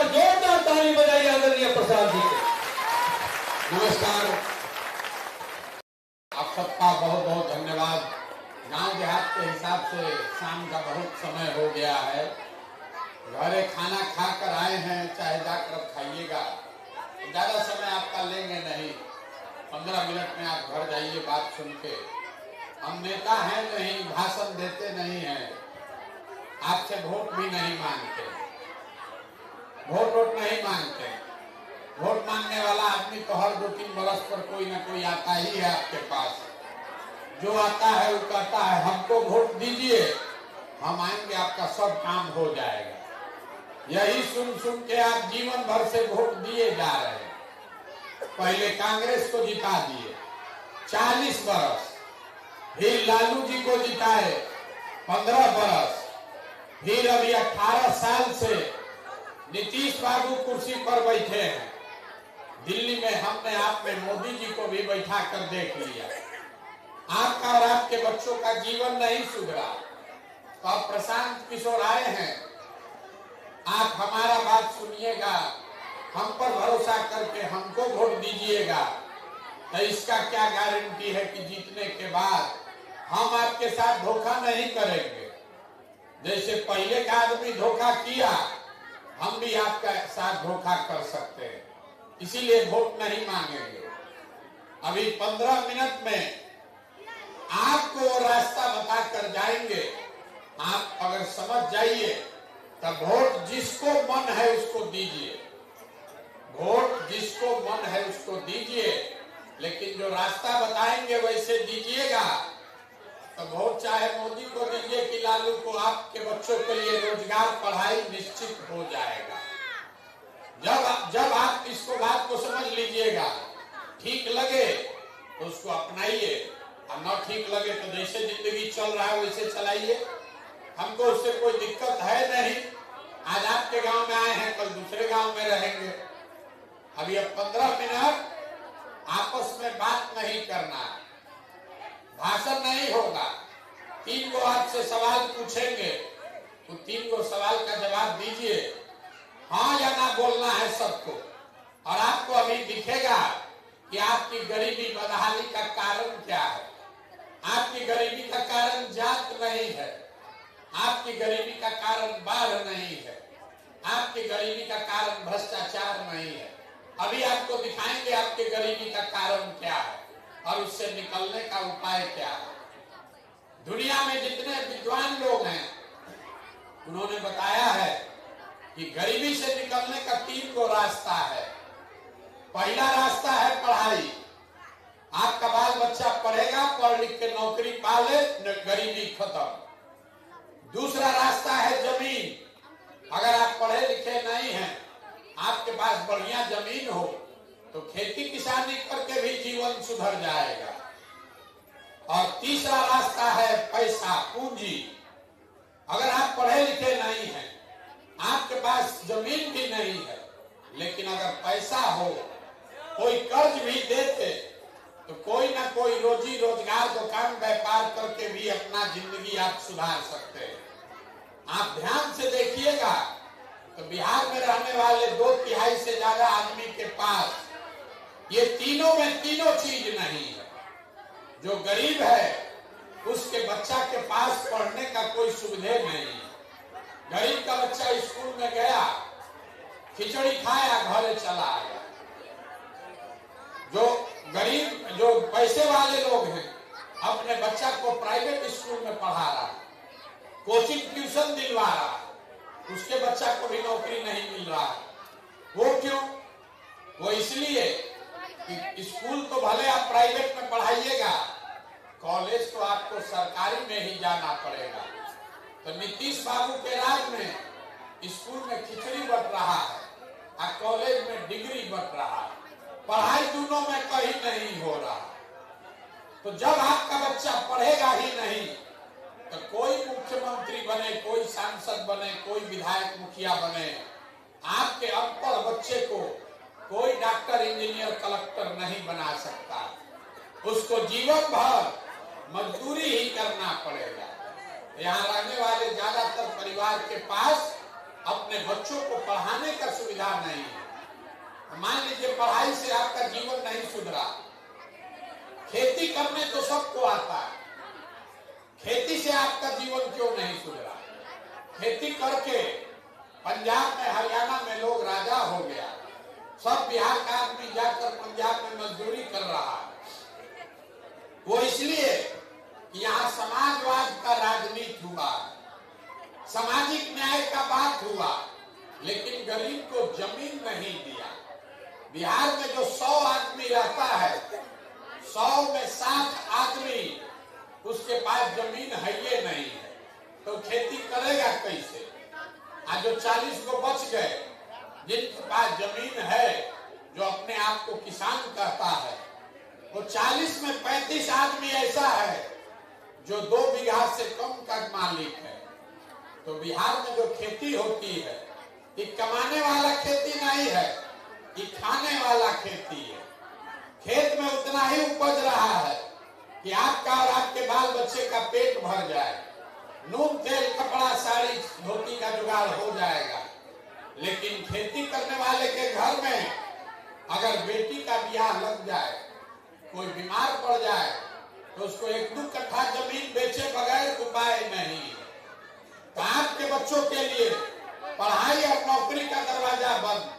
बार जोरदार ताली बजाइए आदरणीय प्रसाद जी को। नमस्कार, आप सबका बहुत बहुत धन्यवाद। गांव देहात के हिसाब से शाम का बहुत समय हो गया है। घरे खाना खा कर आए हैं, चाहे जाकर खाइएगा। ज्यादा समय आपका लेंगे नहीं, 15 मिनट में आप घर जाइए बात सुन के। हम नेता हैं नहीं, भाषण देते नहीं हैं, आपसे वोट भी नहीं मांगते, वोट नहीं मांगते। वोट मांगने वाला आदमी तो हर 2-3 बरस पर कोई ना कोई आता ही है आपके पास। जो आता है वो कहता है हमको वोट दीजिए, हम आएंगे, आपका सब काम हो जाएगा। यही सुन सुन के आप जीवन भर से वोट दिए जा रहे हैं। पहले कांग्रेस को जिता दिए 40 बरस, फिर लालू जी को जिताए 15 बरस, फिर अभी 18 साल से नीतीश बाबू कुर्सी पर बैठे हैं। दिल्ली में हमने आपने मोदी जी को भी बैठा कर देख लिया। आपका और आपके बच्चों का जीवन नहीं सुधरा। तो आप प्रशांत किशोर आए हैं, आप हमारा बात सुनिएगा, हम पर भरोसा करके हमको वोट दीजिएगा। तो इसका क्या गारंटी है कि जीतने के बाद हम आपके साथ धोखा नहीं करेंगे। जैसे पहले का आदमी धोखा किया, हम भी आपका साथ धोखा कर सकते हैं, इसीलिए वोट नहीं मांगेंगे। अभी 15 मिनट में आपको वो रास्ता बता कर जाएंगे। आप अगर समझ जाइए तब वोट जिसको मन है उसको दीजिए, वोट जिसको मन है उसको दीजिए, लेकिन जो रास्ता बताएंगे वैसे दीजिएगा। तो वोट चाहे मोदी को दीजिए कि लालू को, आपके बच्चों के लिए रोजगार पढ़ाई निश्चित हो जाएगा। जब आप इसको बात को समझ लीजिएगा, ठीक लगे तो उसको अपनाइए, और न ठीक लगे तो जैसे जिंदगी चल रहा है वैसे चलाइए। हमको उससे कोई दिक्कत है नहीं। आज आपके गांव में आए हैं, कल दूसरे गांव में रहेंगे। अभी अब 15 मिनट आपस में बात नहीं करना है, भाषण नहीं होगा। 3 गो आपसे सवाल पूछेंगे, तो 3 गो सवाल का जवाब दीजिए। हाँ या ना बोलना है सबको। और आपको अभी दिखेगा कि आपकी गरीबी बदहाली का कारण क्या है। आपकी गरीबी का कारण जात नहीं है, आपकी गरीबी का कारण बाढ़ नहीं है, आपकी गरीबी का कारण भ्रष्टाचार नहीं है। अभी आपको दिखाएंगे आपके गरीबी का कारण क्या है और उससे निकलने का उपाय क्या है। दुनिया में जितने विद्वान लोग हैं उन्होंने बताया है कि गरीबी से निकलने का 3 गो रास्ता है। पहला रास्ता है पढ़ाई। आपका बाल बच्चा पढ़ेगा, पढ़ लिख के नौकरी पा ले, गरीबी खत्म। दूसरा रास्ता है जमीन। अगर आप पढ़े लिखे नहीं हैं, आपके पास बढ़िया जमीन हो तो खेती किसानी करके भी जीवन सुधर जाएगा। और तीसरा रास्ता है पैसा, पूंजी। अगर आप पढ़े लिखे नहीं हैं, आपके पास जमीन भी नहीं है, लेकिन अगर पैसा हो, कोई कर्ज भी देते तो कोई ना कोई रोजी रोजगार, दुकान व्यापार करके भी अपना जिंदगी आप सुधार सकते हैं। आप ध्यान से देखिएगा तो बिहार में रहने वाले 2/3 से ज्यादा आदमी के पास ये तीनों में तीनों चीज नहीं है। जो गरीब है उसके बच्चा के पास पढ़ने का कोई सुविधा नहीं है। गरीब का बच्चा स्कूल में गया, खिचड़ी खाया, घर चला आया। जो गरीब, जो पैसे वाले लोग हैं, अपने बच्चा को प्राइवेट स्कूल में पढ़ा रहा, कोचिंग ट्यूशन दिलवा रहा, उसके बच्चा को भी नौकरी नहीं मिल रहा है। वो क्यों? वो इसलिए कि स्कूल तो भले आप प्राइवेट में पढ़ाइएगा, कॉलेज तो आपको सरकारी में ही जाना पड़ेगा। तो नीतीश बाबू के राज में स्कूल में खिचड़ी बंट रहा है और कॉलेज में डिग्री बंट रहा है। पढ़ाई दोनों में कहीं नहीं हो रहा। तो जब आपका बच्चा पढ़ेगा ही नहीं तो कोई मुख्यमंत्री बने, कोई सांसद बने, कोई विधायक मुखिया बने, आपके अनपढ़ बच्चे को कोई डॉक्टर, इंजीनियर, कलेक्टर नहीं बना सकता। उसको जीवन भर मजदूरी ही करना पड़ेगा। यहाँ रहने वाले ज्यादातर परिवार के पास अपने बच्चों को पढ़ाने का सुविधा नहीं है। मान लीजिए पढ़ाई से आपका जीवन नहीं सुधरा, खेती करने तो सबको आता है, खेती से आपका जीवन क्यों नहीं सुधरा? खेती करके पंजाब में हरियाणा में लोग राजा हो गया, सब बिहार का आदमी जाकर पंजाब में मजदूरी कर रहा है। वो इसलिए कि यहाँ समाजवाद का राजनीति हुआ, सामाजिक न्याय का बात हुआ, लेकिन गरीब को जमीन नहीं दिया। बिहार में जो 100 आदमी रहता है, 100 में 60 आदमी उसके पास जमीन है ये नहीं है, तो खेती करेगा कैसे? आज जो 40 को बच गए जिनके पास जमीन है, जो अपने आप को किसान कहता है, वो 40 में 35 आदमी ऐसा है जो 2 बीघा से कम का मालिक है। तो बिहार में जो खेती होती है, ये कमाने वाला खेती नहीं है, ये खाने वाला खेती है। खेत में उतना ही उपज रहा है कि आपका और आपके बाल बच्चे का पेट भर जाए, नून तेल कपड़ा साड़ी धोती का जुगाड़ हो जाएगा। लेकिन खेती करने वाले के घर में अगर बेटी का ब्याह लग जाए, कोई बीमार पड़ जाए, तो उसको 1-2 कट्ठा जमीन बेचे बगैर उपाय नहीं है। तो आपके बच्चों के लिए पढ़ाई और नौकरी का दरवाजा बंद,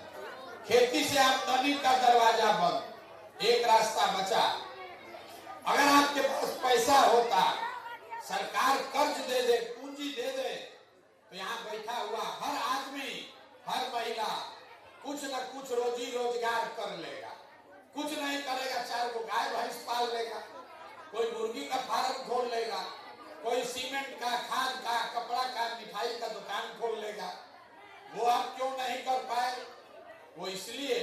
खेती से आमदनी का दरवाजा बंद। एक रास्ता बचा, अगर आपके पास पैसा होता, सरकार कर्ज दे दे, पूंजी दे दे, तो यहाँ बैठा हुआ हर आदमी, हर महिला कुछ न कुछ रोजी रोजगार कर लेगा। कुछ नहीं करेगा, 4 को गाय भैंस पाल लेगा, कोई मुर्गी का फार्म खोल लेगा, कोई सीमेंट का, खाद का, कपड़ा का, मिठाई का दुकान खोल लेगा। वो आप क्यों नहीं कर पाए? वो इसलिए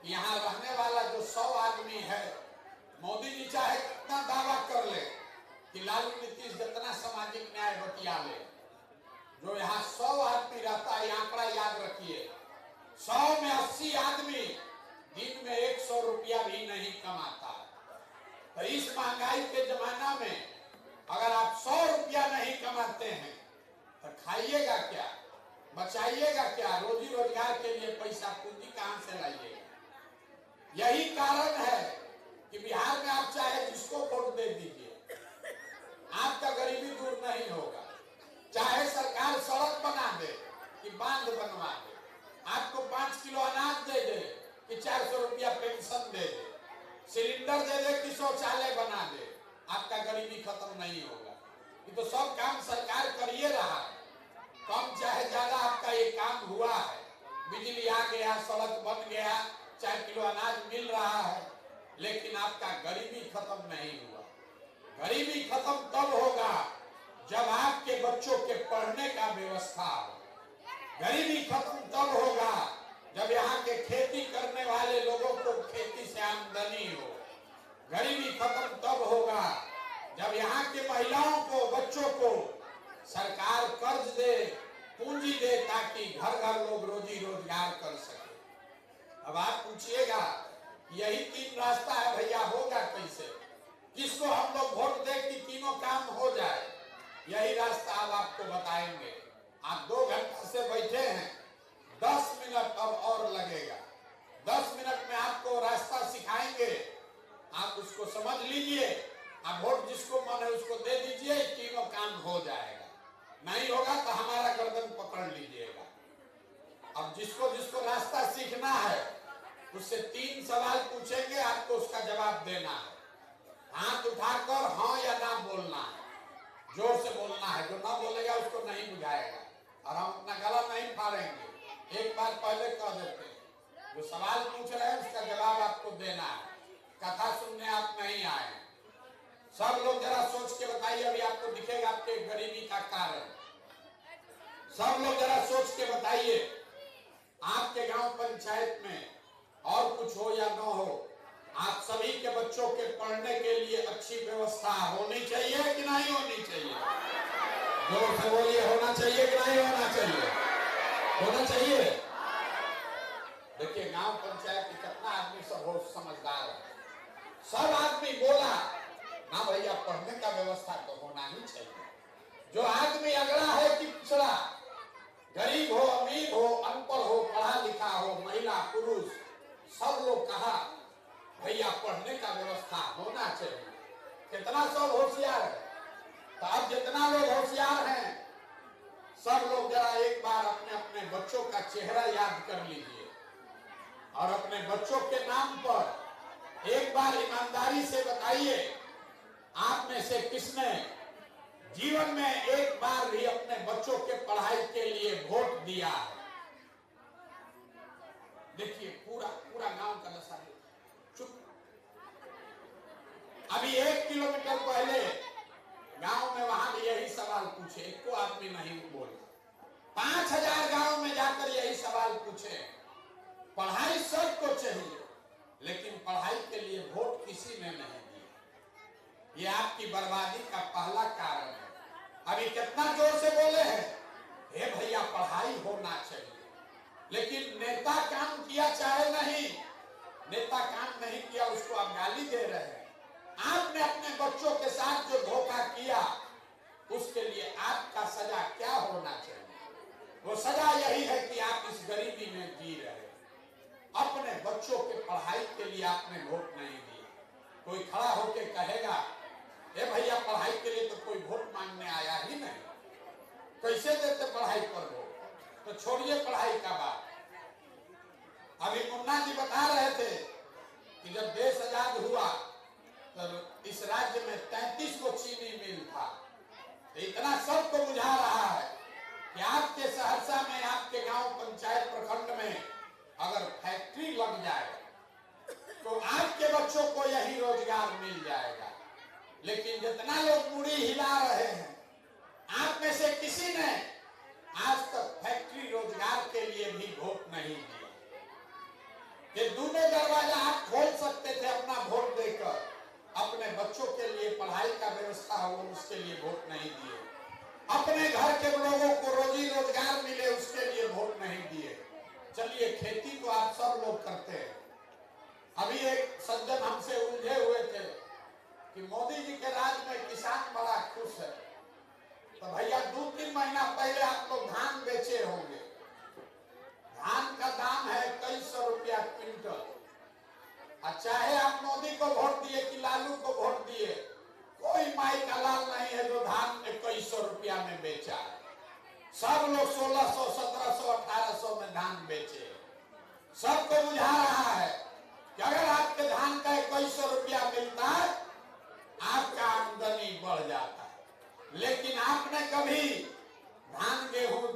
यहाँ रहने वाला जो 100 आदमी है, मोदी जी चाहे कितना दावा कर ले कि लालू नीतीश जितना सामाजिक न्याय बतिया ले, जो यहाँ 100 आदमी रहता है, आंकड़ा याद रखिए, 100 में 80 आदमी दिन में 100 रुपया भी नहीं कमाता। तो इस महंगाई के जमाना में अगर आप 100 रुपया नहीं कमाते हैं तो खाइएगा क्या, बचाइएगा क्या, रोजी रोजगार के लिए पैसा पूंजी कहां से लाइएगा? यही कारण है कि बिहार में आप चाहे जिसको वोट दे दीजिए, आपका गरीबी दूर नहीं होगा। चाहे सरकार सड़क बना दे कि बांध बनवा दे, आपको 5 किलो अनाज दे दे कि 400 रुपया पेंशन दे दे, सिलेंडर दे दे कि शौचालय बना दे, आपका गरीबी खत्म नहीं होगा। ये तो सब काम सरकार करिए रहा है, कम चाहे ज्यादा आपका ये काम हुआ है। बिजली आ गया, सड़क बन गया, 4 किलो अनाज मिल रहा है, लेकिन आपका गरीबी खत्म नहीं हुआ। गरीबी खत्म तब होगा जब आपके बच्चों के पढ़ने का व्यवस्था हो। गरीबी खत्म तब होगा जब यहाँ के खेती करने वाले लोगों को खेती से आमदनी हो। गरीबी खत्म तब होगा जब यहाँ के महिलाओं को, बच्चों को सरकार कर्ज दे, पूंजी दे, ताकि घर घर लोग रोजी रोजगार कर सके। अब आप पूछिएगा यही 3 रास्ता है भैया, होगा कैसे? किसको हम लोग वोट दे कि तीनों काम हो जाए? यही रास्ता अब आपको बताएंगे। आप 2 घंटे से बैठे हैं, 10 मिनट अब और लगेगा। 10 मिनट में आपको रास्ता सिखाएंगे, आप उसको समझ लीजिए। आप वोट जिसको मन है उसको दे दीजिए, तीनों काम हो जाएगा। नहीं होगा तो हमारा गर्दन पकड़ लीजिएगा। अब जिसको जिसको रास्ता सीखना है उससे 3 सवाल पूछेंगे, आपको उसका जवाब देना है। हाथ उठाकर हाँ या ना बोलना है, जोर से बोलना है। जो ना बोलेगा उसको नहीं बुझाएगा, और हम अपना गला नहीं फाड़ेंगे। एक बार पहले कह देते हैं, जो सवाल पूछ रहे हैं उसका जवाब आपको देना है। कथा सुनने आप नहीं आए। सब लोग जरा सोच के बताइए, अभी आपको दिखेगा आपके गरीबी का कारण। सब लोग जरा सोच के बताइए, आपके गांव पंचायत में और कुछ हो या न हो, आप सभी के बच्चों के पढ़ने के लिए अच्छी व्यवस्था होनी चाहिए कि नहीं होनी चाहिए? जोर से बोलिए, होना चाहिए कि नहीं होना चाहिए? होना चाहिए। देखिए गांव पंचायत के कितना आदमी सब बहुत समझदार है। सब आदमी बोला ना भैया पढ़ने का व्यवस्था तो होना ही चाहिए। जो आदमी अगड़ा है कि पिछड़ा, गरीब हो, अमीर हो, अनपढ़ हो, पढ़ा लिखा हो, महिला पुरुष, सब लोग कहा भैया पढ़ने का व्यवस्था होना चाहिए। कितना सब होशियार है। तो अब जितना लोग होशियार हैं, सब लोग जरा एक बार अपने अपने बच्चों का चेहरा याद कर लीजिए और अपने बच्चों के नाम पर एक बार ईमानदारी से बताइए, आप में से किसने जीवन में एक बार भी अपने बच्चों के पढ़ाई के लिए वोट दिया है? देखिए पूरा पूरा गांव का दशा चुप। अभी 1 किलोमीटर पहले गांव में वहां भी यही सवाल पूछे, एको आदमी नहीं बोला। 5000 गांव में जाकर यही सवाल पूछे। पढ़ाई सबको चाहिए, लेकिन पढ़ाई के लिए वोट किसी ने नहीं दिया। ये आपकी बर्बादी का पहला कारण है। अभी कितना जोर से बोले हैं, हे भैया पढ़ाई होना चाहिए, लेकिन नेता काम किया चाहे नहीं, नेता काम नहीं किया उसको आप गाली दे रहे हैं। आपने अपने बच्चों के साथ जो धोखा किया, उसके लिए आपका सजा क्या होना चाहिए? वो सजा यही है कि आप इस गरीबी में जी रहे हैं। अपने बच्चों के पढ़ाई के लिए आपने वोट नहीं दिया। कोई खड़ा होके कहेगा ए भैया पढ़ाई के लिए तो कोई वोट मांगने आया ही नहीं, कैसे देते पढ़ाई पर वोट? तो छोड़िए पढ़ाई का बात। अभी मुन्ना जी बता रहे थे कि जब देश आजाद हुआ तो इस राज्य में 33 को चीनी मिल था। तो इतना सबको बुझा रहा है कि आपके सहरसा में, आपके गांव पंचायत प्रखंड में अगर फैक्ट्री लग जाए तो आपके बच्चों को यही रोजगार मिल जाएगा। लेकिन जितना लोग मुड़ी हिला रहे हैं, आप में से किसी ने आज तक फैक्ट्री रोजगार के लिए भी वोट नहीं दिया। ये दोनों दरवाजा आप खोल सकते थे अपना वोट देकर, अपने बच्चों के लिए पढ़ाई का व्यवस्था हो उसके लिए वोट नहीं दिए। अपने घर के लोगों को रोजी रोजगार मिले उसके लिए वोट नहीं दिए। चलिए खेती तो आप सब लोग करते हैं। अभी एक सज्जन हमसे उलझे हुए थे कि मोदी जी के राज में किसान बड़ा खुश है। तो भैया 2-3 महीना पहले आप लोग धान बेचे होंगे। धान का दाम है 2100 रुपया क्विंटल। चाहे आप मोदी को वोट दिए कि लालू को वोट दिए, कोई माई का लाल नहीं है जो धान 2100 रुपया में बेचा है। सब लोग 1600, 1700, 1800 में धान बेचे। सबको बुझा रहा है कि अगर आपके धान का 2100 रुपया मिलता है, आपका आमदनी बढ़ जाता है। लेकिन आपने कभी धान गेहूं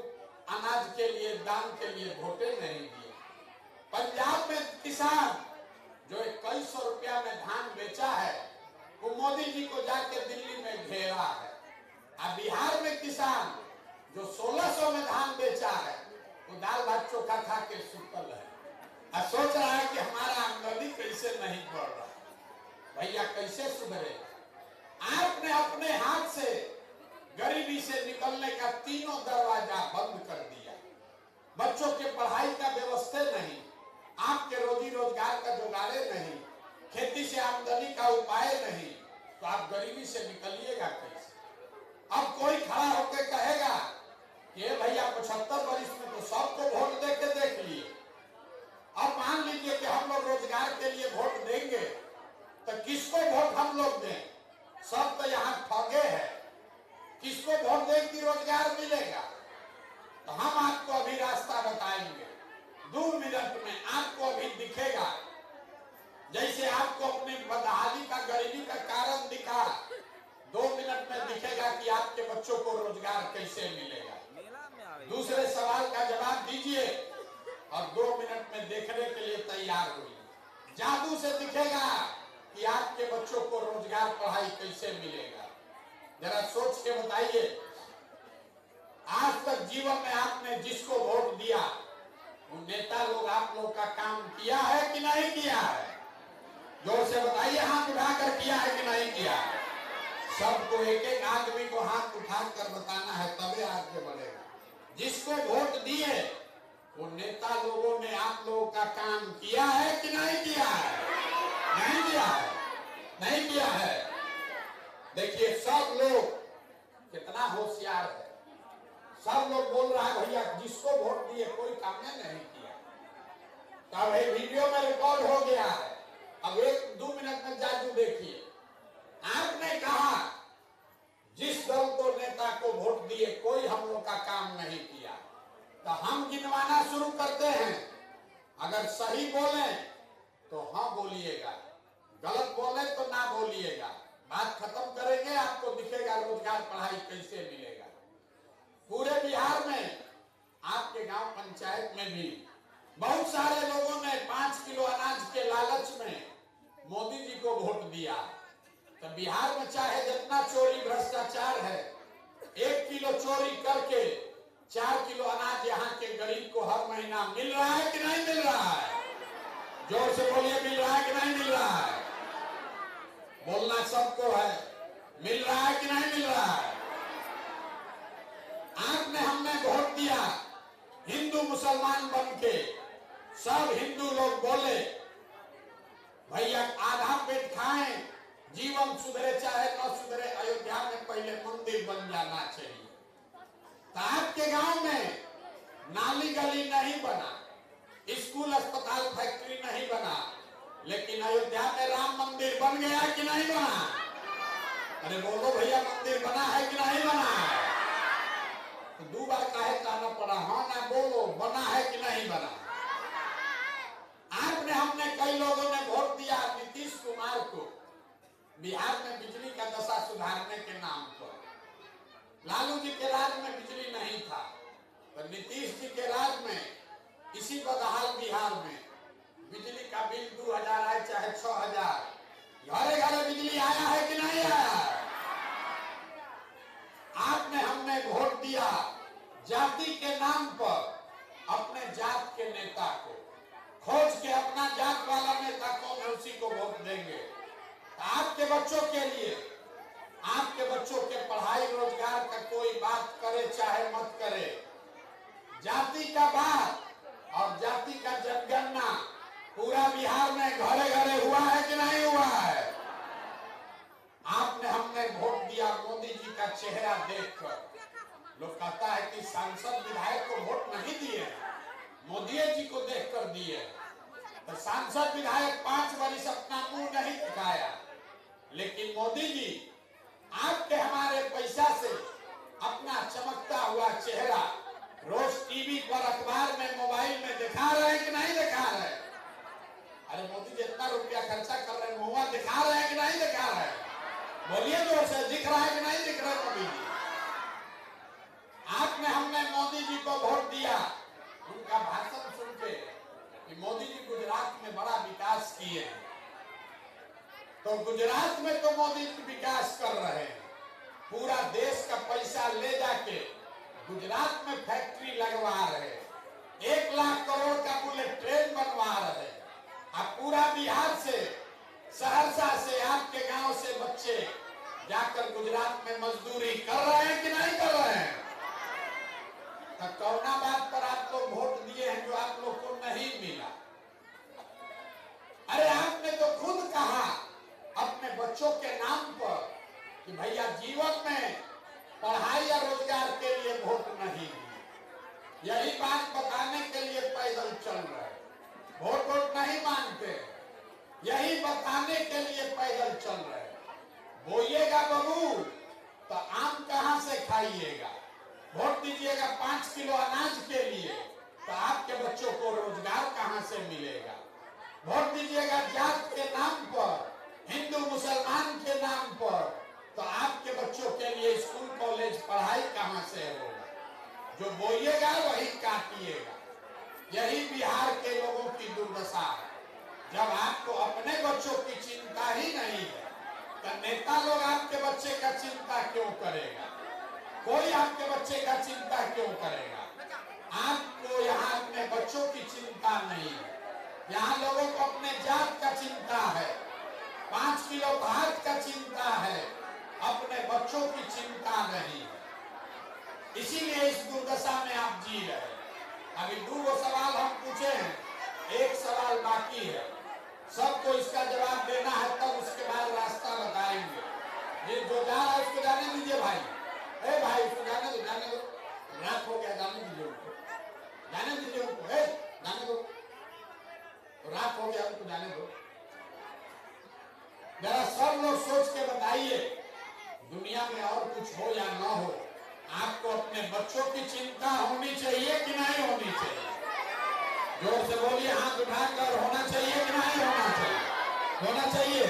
अनाज के लिए, दान के लिए वोटे नहीं दिए। पंजाब में किसान जो 2100 रुपया में धान बेचा है, वो मोदी जी को जाके दिल्ली में घेरा है। और बिहार में किसान जो 1600 में धान बेचा है, वो दाल भात चोखा खा के सुतल है और सोच रहा है कि हमारा आमदनी कैसे नहीं बढ़ रहा। भैया कैसे सुधरे? आपने अपने हाथ से गरीबी से निकलने का तीनों दरवाजा बंद कर दिया। बच्चों के पढ़ाई का व्यवस्था नहीं, आपके रोजी रोजगार का जुगाड़े नहीं, खेती से आमदनी का उपाय नहीं, तो आप गरीबी से निकलिएगा कैसे? अब कोई खड़ा होकर कहेगा कि भैया 75 वर्ष में तो सबको वोट दे के देख लिए, अब मान लीजिए कि हम लोग रोजगार के लिए वोट देंगे, तो किसको वोट हम लोग दें? सब तो यहाँ ठगे हैं। किसको वोट दें कि रोजगार मिलेगा? तो हम आपको अभी रास्ता बताएंगे। 2 मिनट में आपको अभी दिखेगा, जैसे आपको अपनी बदहाली का, गरीबी का कारण दिखा, 2 मिनट में दिखेगा कि आपके बच्चों को रोजगार कैसे मिलेगा। दूसरे सवाल का जवाब दीजिए और 2 मिनट में देखने के लिए तैयार होइए। जादू से दिखेगा कि आपके बच्चों को रोजगार, पढ़ाई कैसे मिलेगा। जरा सोच के बताइए, आज तक जीवन में आपने जिसको वोट दिया, वो नेता लोग आप लोग का काम किया है कि नहीं किया है? जोर से बताइए, हाथ उठाकर किया है कि नहीं किया? सबको एक एक आदमी को हाथ उठाकर बताना है, तबे आगे बढ़ेगा। जिसको वोट दिए वो नेता लोगों ने आप लोगों का काम किया है कि नहीं किया है? नहीं किया है, नहीं किया है। देखिए सब लोग कितना होशियार है। सब लोग बोल रहा है भैया जिस तब ये वीडियो में रिकॉर्ड हो गया है। अब 1-2 मिनट में जादू देखिए। आपने कहा जिस दल को नेता को वोट दिए कोई हम लोग का काम नहीं किया, तो हम गिनवाना शुरू करते हैं। अगर सही बोले तो हाँ बोलिएगा, गलत बोले तो ना बोलिएगा। बात खत्म करेंगे, आपको दिखेगा रोजगार पढ़ाई कैसे मिलेगा। पूरे बिहार में आपके गांव पंचायत में भी बहुत सारे लोगों ने 5 किलो अनाज के लालच में मोदी जी को वोट दिया। तो बिहार में चाहे जितना चोरी भ्रष्टाचार है, 1 किलो चोरी करके 4 किलो अनाज यहाँ के गरीब को हर महीना मिल रहा है कि नहीं मिल रहा है? जोर से बोलिए, मिल रहा है कि नहीं मिल रहा है? बोलना सबको है, मिल रहा है कि नहीं मिल रहा है? आपने हमने वोट दिया, हिंदू मुसलमान बन के सब हिंदू लोग बोले भैया आधा पेट खाएं, जीवन सुधरे चाहे न सुधरे, अयोध्या में पहले मंदिर बन जाना चाहिए। तो आपके गांव में नाली गली नहीं बना, स्कूल अस्पताल फैक्ट्री नहीं बना, लेकिन अयोध्या में राम मंदिर बन गया कि नहीं बना? अरे बोलो भैया, मंदिर बना है कि नहीं बना है? तो 2 बार काहे कहना पड़ा? हाँ ना बोलो, बना है कि नहीं बना? आपने हमने कई लोगों ने वोट दिया नीतीश कुमार को बिहार में बिजली का दशा सुधारने के नाम पर। लालू जी के राज में बिजली नहीं था, तो नीतीश जी के राज में इसी बदहाल बिहार में बिजली का बिल 2000 आए चाहे 6000, घरे घरे बिजली आया है कि नहीं आया? आपने हमने वोट दिया जाति के नाम पर अपने जात के नेता को, खोज के अपना जात वाला नेता कौन है उसी को वोट देंगे। आपके बच्चों के लिए, आपके बच्चों के पढ़ाई रोजगार का कोई बात करे चाहे मत करे, जाति का बात और जाति का जनगणना पूरा बिहार में घरे घरे हुआ है कि नहीं हुआ है? आपने हमने वोट दिया मोदी जी का चेहरा देखकर। लोग कहता है कि सांसद विधायक को वोट नहीं दिए, मोदी जी को देखकर दिए। तो सांसद विधायक 5 वर्ष अपना मुंह नहीं दिखाया, लेकिन मोदी जी आपके हमारे पैसा से अपना चमकता हुआ चेहरा रोज टीवी पर, अखबार में, मोबाइल में दिखा रहे हैं कि नहीं दिखा रहे? अरे मोदी जी इतना रुपया खर्चा कर रहे हैं, मुंह दिखा रहे हैं कि नहीं दिखा रहे? बोलिए जोर से, दिख रहा है कि नहीं दिख रहा है मोदी जी? आपने हमने मोदी जी को वोट दिया उनका भाषण सुन के कि मोदी जी गुजरात में बड़ा विकास किए हैं। तो गुजरात में तो मोदी जी विकास कर रहे हैं, पूरा देश का पैसा ले जाके गुजरात में फैक्ट्री लगवा रहे, 1 लाख करोड़ का बुलेट ट्रेन बनवा रहे। अब पूरा बिहार से, सहरसा से, आपके गांव से बच्चे जाकर गुजरात में मजदूरी कर रहे हैं कि नहीं कर रहे हैं? तो कौना बात पर आप लोग वोट दिए हैं जो आप लोग को नहीं मिला? अरे आपने तो खुद कहा अपने बच्चों के नाम पर कि भैया जीवन में पढ़ाई या रोजगार के लिए वोट नहीं दिए। यही बात बताने के लिए पैदल चल रहे, वोट नहीं मांगते, यही बताने के लिए पैदल चल रहे। बोइएगा बबू तो आम कहां से खाइएगा? वोट दीजिएगा 5 किलो अनाज के लिए, तो आपके बच्चों को रोजगार कहां से मिलेगा? वोट दीजिएगा जात के नाम पर, हिंदू मुसलमान के नाम पर, तो आपके बच्चों के लिए स्कूल कॉलेज पढ़ाई कहां से होगा? जो बोइएगा वही काटिएगा। यही बिहार के लोगों की दुर्दशा है। जब आपको अपने बच्चों की चिंता ही नहीं है, तो नेता लोग आपके बच्चे का चिंता क्यों करेगा? कोई आपके बच्चे का चिंता क्यों करेगा? आपको यहाँ अपने बच्चों की चिंता नहीं है। यहाँ लोगों को अपने जात का चिंता है, 5 किलो भात का चिंता है, अपने बच्चों की चिंता नहीं है। इसीलिए इस दुर्दशा में आप जी रहे। अभी 2 सवाल हम पूछे हैं, 1 सवाल बाकी है, सबको इसका जवाब देना है, तब उसके बाद रास्ता बताएंगे। ये जो जा रहा है उसको जाने दीजिए भाई। ए भाई उसको जाने दो, जाने दो, रात हो गया, जाने दीजिए उनको, जाने दीजिए उनको, जाने दो। गया, उनको जाने दो। जरा सब लोग सोच के बताइए, दुनिया में और कुछ हो या ना हो, आपको अपने बच्चों की चिंता होनी चाहिए कि नहीं होनी चाहिए? जोर से बोलिए, हाथ उठाकर, होना चाहिए कि नहीं होना चाहिए? होना चाहिए।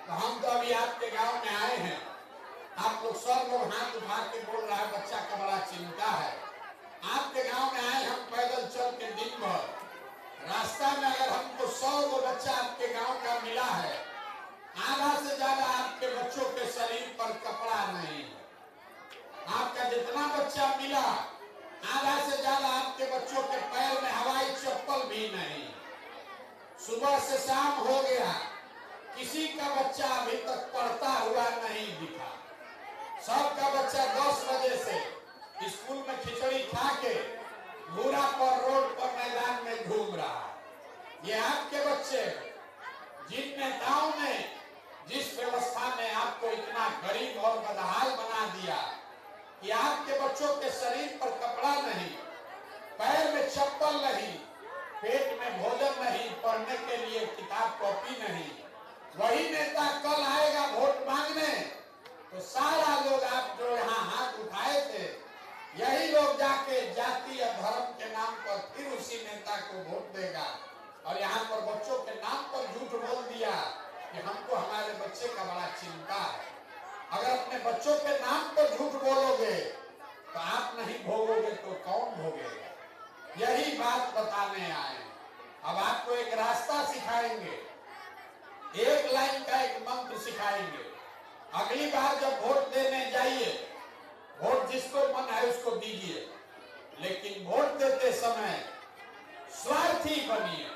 तो हम तो अभी आपके गांव में आए हैं, आप लोग सब लोग हाथ उठा के बोल रहा है बच्चा का बड़ा चिंता है। आपके गांव में आए हम पैदल चल के दिन भर, रास्ता में अगर हमको 100 गो बच्चा आपके गांव का मिला है, आधा से ज्यादा आपके बच्चों के शरीर पर कपड़ा नहीं है। आपका जितना बच्चा मिला, आधा से ज्यादा आपके बच्चों के पैर में हवाई चप्पल भी नहीं। सुबह से शाम हो गया, किसी का बच्चा अभी तक पढ़ता हुआ नहीं दिखा। सबका बच्चा 10 बजे से स्कूल में खिचड़ी खा के घूरा पर, रोड पर, मैदान में घूम रहा है। ये आपके बच्चे, जिन नेताओं ने जिस व्यवस्था में आपको इतना गरीब और बदहाल बना दिया कि आपके बच्चों के शरीर पर कपड़ा नहीं, पैर में चप्पल नहीं, पेट में भोजन नहीं, पढ़ने के लिए किताब कॉपी नहीं, वही नेता कल आएगा वोट मांगने तो सारा लोग, आप जो यहाँ हाथ उठाए थे, यही लोग जाके जाति या धर्म के नाम पर फिर उसी नेता को वोट देगा। और यहाँ पर बच्चों के नाम पर झूठ बोल दिया कि हमको हमारे बच्चे का बड़ा चिंता है। अगर अपने बच्चों के नाम पर झूठ बोलोगे तो आप नहीं भोगोगे तो कौन भोगेगा? यही बात बताने आए। अब आपको एक रास्ता सिखाएंगे, एक लाइन का एक मंत्र सिखाएंगे। अगली बार जब वोट देने जाइए, वोट जिसको मन है उसको दीजिए, लेकिन वोट देते समय स्वार्थी बनिए।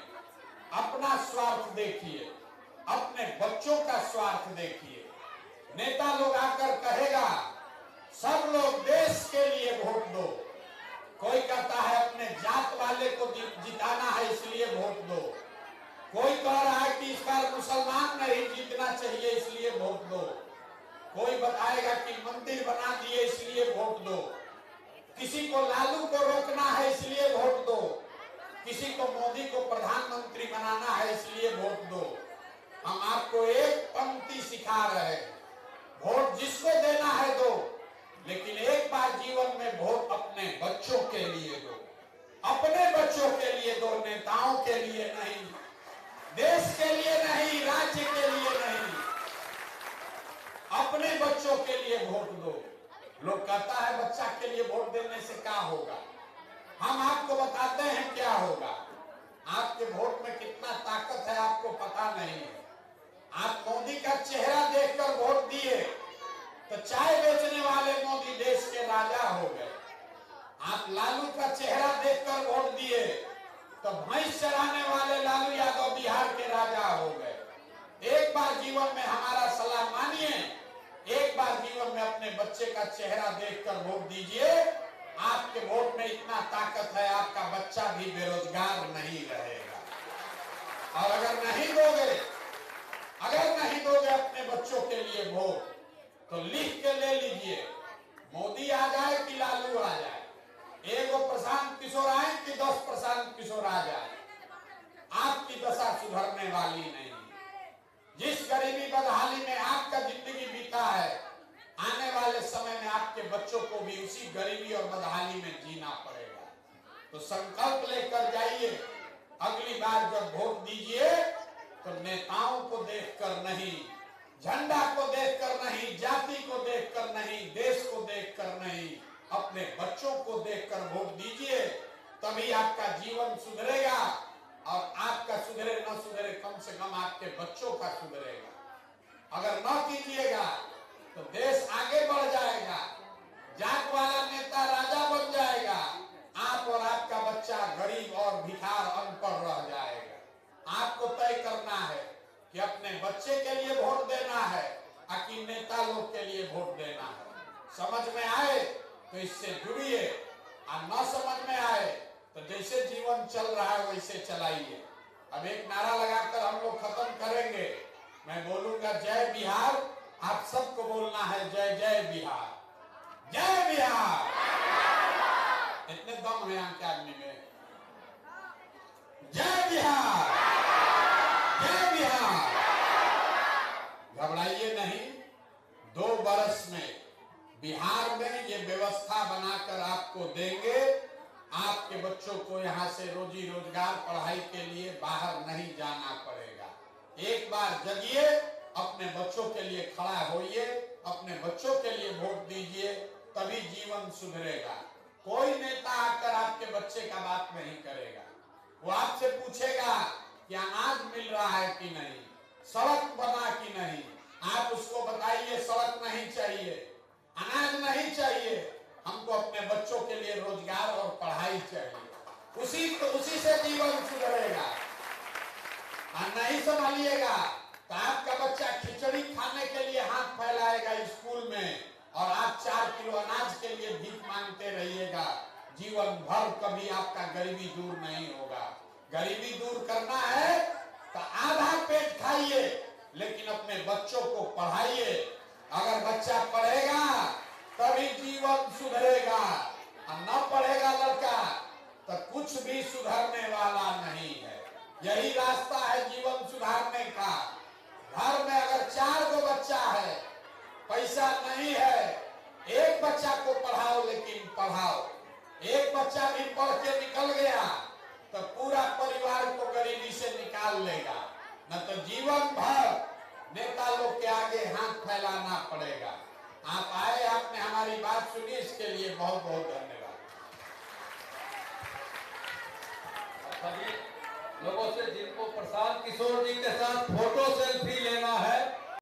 अपना स्वार्थ देखिए, अपने बच्चों का स्वार्थ देखिए। नेता लोग आकर कहेगा सब लोग देश के लिए वोट दो, कोई कहता है अपने जात वाले को जिताना है इसलिए वोट दो, कोई कह रहा है कि इस बार मुसलमान नहीं जीतना चाहिए इसलिए वोट दो, कोई बताएगा कि मंदिर बना दिए इसलिए वोट दो, किसी को लालू को रोकना है इसलिए वोट दो, किसी को मोदी को प्रधानमंत्री बनाना है इसलिए वोट दो। हम आपको एक पंक्ति सिखा रहे हैं, वोट जिसको देना है दो, लेकिन एक बार जीवन में वोट अपने बच्चों के लिए दो, अपने बच्चों के लिए दो, नेताओं के लिए नहीं, देश के लिए नहीं, राज्य के लिए नहीं, अपने बच्चों के लिए वोट दो। लोग कहता है बच्चा के लिए वोट देने से क्या होगा? हम आपको बताते हैं क्या होगा। आपके वोट में कितना ताकत है आपको पता नहीं है। आप मोदी का चेहरा देखकर वोट दिए तो चाय बेचने वाले मोदी देश के राजा हो गए। आप लालू का चेहरा देखकर वोट दिए तो भैंस चराने वाले लालू यादव बिहार के राजा हो गए। एक बार जीवन में हमारा सलाह मानिए, एक बार जीवन में अपने बच्चे का चेहरा देखकर वोट दीजिए। आपके वोट में इतना ताकत है, आपका बच्चा भी बेरोजगार नहीं रहेगा। और अगर नहीं दोगे अपने बच्चों के लिए वोट, तो लिख के ले लीजिए, मोदी आ जाए कि लालू आ जाए, एगो प्रशांत किशोर आए कि 10 प्रशांत किशोर आ जाए, आपकी दशा सुधरने वाली नहीं। जिस गरीबी बदहाली में आपका जिंदगी बीता है, आने वाले समय में आपके बच्चों को भी उसी गरीबी और बदहाली में जीना पड़ेगा। तो संकल्प लेकर जाइए, अगली बार जब वोट दीजिए तो नेताओं को देखकर नहीं, झंडा को देखकर नहीं, जाति को देखकर नहीं, देश को देखकर नहीं, अपने बच्चों को देखकर वोट दीजिए। तभी आपका जीवन सुधरेगा, और आपका सुधरे न सुधरे, कम से कम आपके बच्चों का सुधरेगा। अगर न कीजिएगा तो देश आगे बढ़ जाएगा, जात वाला नेता राजा बन जाएगा, आप और आपका बच्चा गरीब और भिखार अनपढ़ रह जाएगा। आपको तय करना है कि अपने बच्चे के लिए वोट देना है कि नेता लोग के लिए वोट देना है। समझ में आए तो इससे जुड़िए, और न समझ में आए तो जैसे जीवन चल रहा है वैसे चलाइए। अब एक नारा लगाकर हम लोग खत्म करेंगे। मैं बोलूंगा जय बिहार, आप सबको बोलना है जय जय बिहार, जय बिहार। इतने दम है यहाँ के आदमी में। जय बिहार। बिहार में ये व्यवस्था बनाकर आपको देंगे। आपके बच्चों को यहाँ से रोजी रोजगार पढ़ाई के लिए बाहर नहीं जाना पड़ेगा। एक बार जगिए, अपने बच्चों के लिए खड़ा होइए, अपने बच्चों के लिए वोट दीजिए, तभी जीवन सुधरेगा। कोई नेता आकर आपके बच्चे का बात नहीं करेगा। वो आपसे पूछेगा कि अनाज मिल रहा है कि नहीं, सड़क बना कि नहीं। आप उसको बताइए सड़क नहीं चाहिए, अनाज नहीं चाहिए, हमको अपने बच्चों के लिए रोजगार और पढ़ाई चाहिए। उसी से जीवन सुधरेगा। और नहीं संभालिएगा तो आपका बच्चा खिचड़ी खाने के लिए हाथ फैलाएगा स्कूल में, और आप 4 किलो अनाज के लिए भीख मांगते रहिएगा। जीवन भर कभी आपका गरीबी दूर नहीं होगा। गरीबी दूर करना है तो आधा पेट खाइए, लेकिन अपने बच्चों को पढ़ाइए। अगर बच्चा पढ़ेगा तभी जीवन सुधरेगा, और न पढ़ेगा लड़का तो कुछ भी सुधरने वाला नहीं है। यही रास्ता है जीवन सुधारने का। घर में अगर 4 गो बच्चा है, पैसा नहीं है, एक बच्चा को पढ़ाओ, लेकिन पढ़ाओ। एक बच्चा भी पढ़ के निकल गया तो पूरा परिवार को गरीबी से निकाल लेगा। न तो जीवन भर नेता लोग के आगे हाथ फैलाना पड़ेगा। आप आए, आपने हमारी बात सुनी, इसके लिए बहुत बहुत धन्यवाद। सभी लोगों से जिनको प्रशांत किशोर जी के साथ फोटो सेल्फी लेना है,